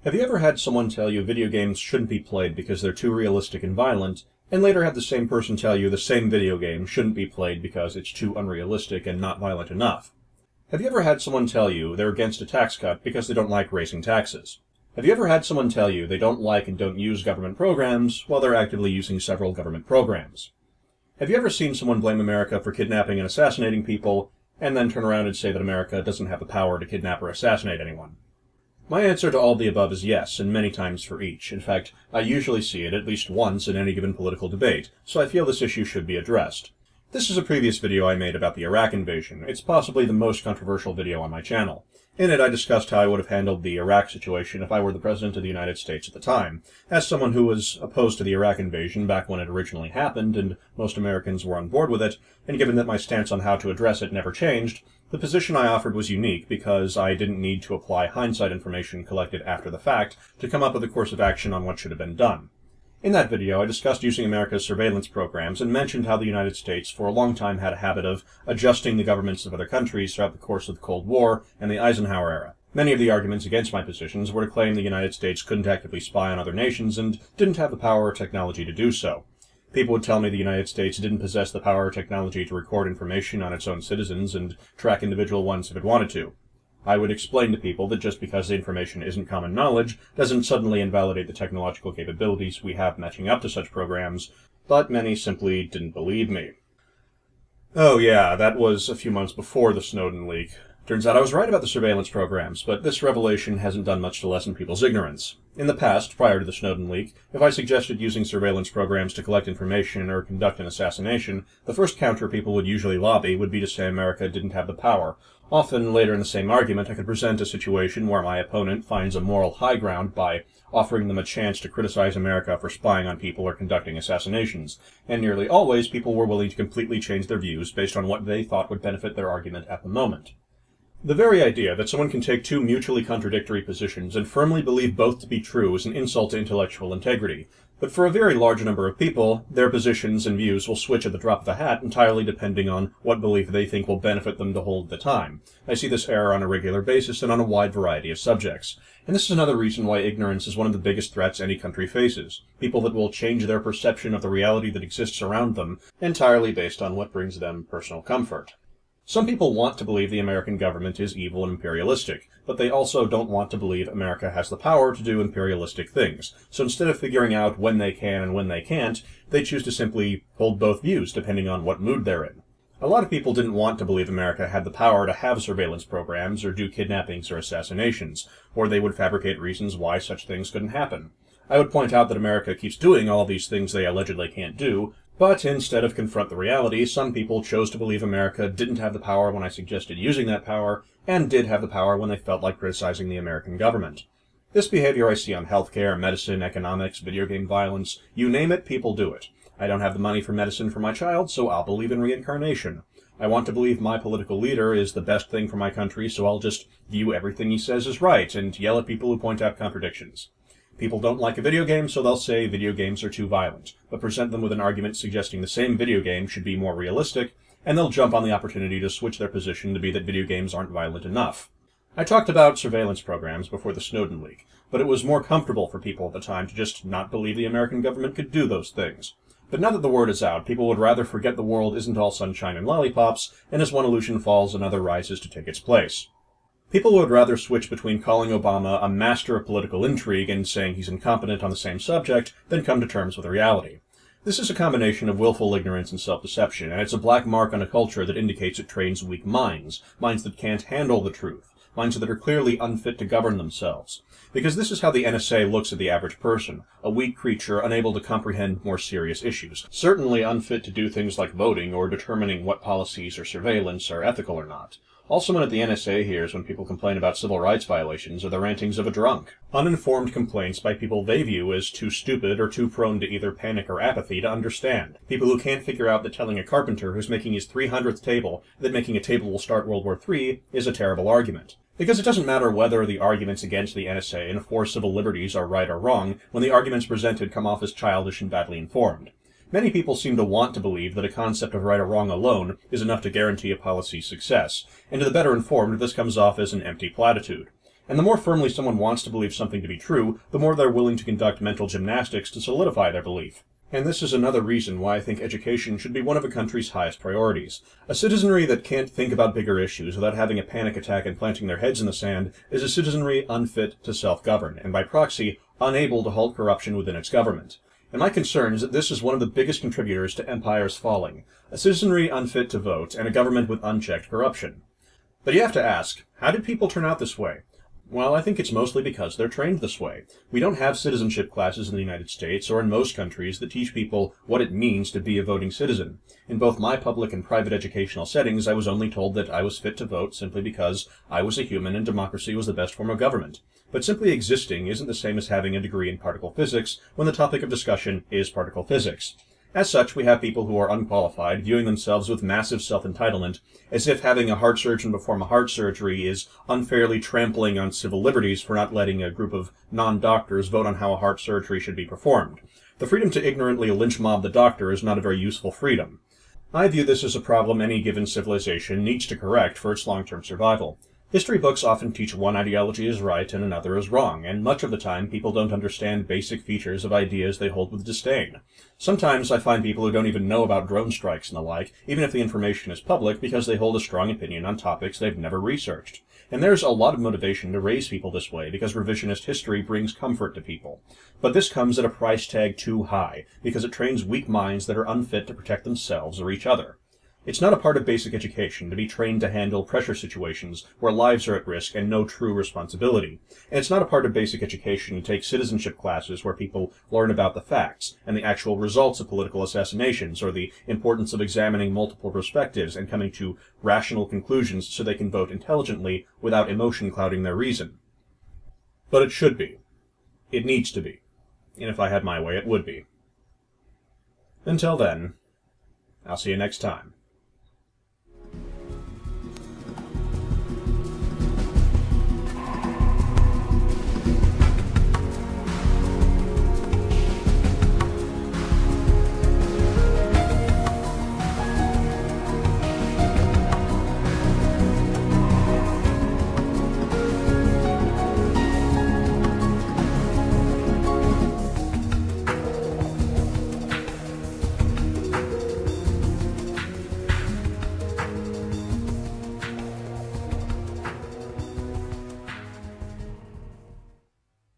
Have you ever had someone tell you video games shouldn't be played because they're too realistic and violent, and later have the same person tell you the same video game shouldn't be played because it's too unrealistic and not violent enough? Have you ever had someone tell you they're against a tax cut because they don't like raising taxes? Have you ever had someone tell you they don't like and don't use government programs while they're actively using several government programs? Have you ever seen someone blame America for kidnapping and assassinating people, and then turn around and say that America doesn't have the power to kidnap or assassinate anyone? My answer to all the above is yes, and many times for each. In fact, I usually see it at least once in any given political debate, so I feel this issue should be addressed. This is a previous video I made about the Iraq invasion. It's possibly the most controversial video on my channel. In it, I discussed how I would have handled the Iraq situation if I were the President of the United States at the time. As someone who was opposed to the Iraq invasion back when it originally happened, and most Americans were on board with it, and given that my stance on how to address it never changed, the position I offered was unique because I didn't need to apply hindsight information collected after the fact to come up with a course of action on what should have been done. In that video, I discussed using America's surveillance programs and mentioned how the United States for a long time had a habit of adjusting the governments of other countries throughout the course of the Cold War and the Eisenhower era. Many of the arguments against my positions were to claim the United States couldn't actively spy on other nations and didn't have the power or technology to do so. People would tell me the United States didn't possess the power or technology to record information on its own citizens and track individual ones if it wanted to. I would explain to people that just because the information isn't common knowledge doesn't suddenly invalidate the technological capabilities we have matching up to such programs, but many simply didn't believe me. Oh yeah, that was a few months before the Snowden leak. Turns out I was right about the surveillance programs, but this revelation hasn't done much to lessen people's ignorance. In the past, prior to the Snowden leak, if I suggested using surveillance programs to collect information or conduct an assassination, the first counter people would usually lobby would be to say America didn't have the power. Often, later in the same argument, I could present a situation where my opponent finds a moral high ground by offering them a chance to criticize America for spying on people or conducting assassinations, and nearly always people were willing to completely change their views based on what they thought would benefit their argument at the moment. The very idea that someone can take two mutually contradictory positions and firmly believe both to be true is an insult to intellectual integrity. But for a very large number of people, their positions and views will switch at the drop of a hat entirely depending on what belief they think will benefit them to hold at the time. I see this error on a regular basis and on a wide variety of subjects. And this is another reason why ignorance is one of the biggest threats any country faces. People that will change their perception of the reality that exists around them entirely based on what brings them personal comfort. Some people want to believe the American government is evil and imperialistic, but they also don't want to believe America has the power to do imperialistic things. So instead of figuring out when they can and when they can't, they choose to simply hold both views depending on what mood they're in. A lot of people didn't want to believe America had the power to have surveillance programs or do kidnappings or assassinations, or they would fabricate reasons why such things couldn't happen. I would point out that America keeps doing all these things they allegedly can't do, but instead of confront the reality, some people chose to believe America didn't have the power when I suggested using that power, and did have the power when they felt like criticizing the American government. This behavior I see on healthcare, medicine, economics, video game violence, you name it, people do it. I don't have the money for medicine for my child, so I'll believe in reincarnation. I want to believe my political leader is the best thing for my country, so I'll just view everything he says as right, and yell at people who point out contradictions. People don't like a video game, so they'll say video games are too violent, but present them with an argument suggesting the same video game should be more realistic, and they'll jump on the opportunity to switch their position to be that video games aren't violent enough. I talked about surveillance programs before the Snowden leak, but it was more comfortable for people at the time to just not believe the American government could do those things. But now that the word is out, people would rather forget the world isn't all sunshine and lollipops, and as one illusion falls, another rises to take its place. People would rather switch between calling Obama a master of political intrigue and saying he's incompetent on the same subject than come to terms with reality. This is a combination of willful ignorance and self-deception, and it's a black mark on a culture that indicates it trains weak minds, minds that can't handle the truth, minds that are clearly unfit to govern themselves. Because this is how the NSA looks at the average person, a weak creature unable to comprehend more serious issues, certainly unfit to do things like voting or determining what policies or surveillance are ethical or not. All someone at the NSA hears when people complain about civil rights violations are the rantings of a drunk. Uninformed complaints by people they view as too stupid or too prone to either panic or apathy to understand. People who can't figure out that telling a carpenter who's making his 300th table that making a table will start World War III is a terrible argument. Because it doesn't matter whether the arguments against the NSA and for civil liberties are right or wrong when the arguments presented come off as childish and badly informed. Many people seem to want to believe that a concept of right or wrong alone is enough to guarantee a policy's success, and to the better informed this comes off as an empty platitude. And the more firmly someone wants to believe something to be true, the more they're willing to conduct mental gymnastics to solidify their belief. And this is another reason why I think education should be one of a country's highest priorities. A citizenry that can't think about bigger issues without having a panic attack and planting their heads in the sand is a citizenry unfit to self-govern, and by proxy, unable to halt corruption within its government. And my concern is that this is one of the biggest contributors to empires falling, a citizenry unfit to vote, and a government with unchecked corruption. But you have to ask, how did people turn out this way? Well, I think it's mostly because they're trained this way. We don't have citizenship classes in the United States, or in most countries, that teach people what it means to be a voting citizen. In both my public and private educational settings, I was only told that I was fit to vote simply because I was a human and democracy was the best form of government. But simply existing isn't the same as having a degree in particle physics when the topic of discussion is particle physics. As such, we have people who are unqualified, viewing themselves with massive self-entitlement, as if having a heart surgeon perform a heart surgery is unfairly trampling on civil liberties for not letting a group of non-doctors vote on how a heart surgery should be performed. The freedom to ignorantly lynch mob the doctor is not a very useful freedom. I view this as a problem any given civilization needs to correct for its long-term survival. History books often teach one ideology is right and another is wrong, and much of the time people don't understand basic features of ideas they hold with disdain. Sometimes I find people who don't even know about drone strikes and the like, even if the information is public, because they hold a strong opinion on topics they've never researched. And there's a lot of motivation to raise people this way, because revisionist history brings comfort to people. But this comes at a price tag too high, because it trains weak minds that are unfit to protect themselves or each other. It's not a part of basic education to be trained to handle pressure situations where lives are at risk and no true responsibility. And it's not a part of basic education to take citizenship classes where people learn about the facts and the actual results of political assassinations or the importance of examining multiple perspectives and coming to rational conclusions so they can vote intelligently without emotion clouding their reason. But it should be. It needs to be. And if I had my way, it would be. Until then, I'll see you next time.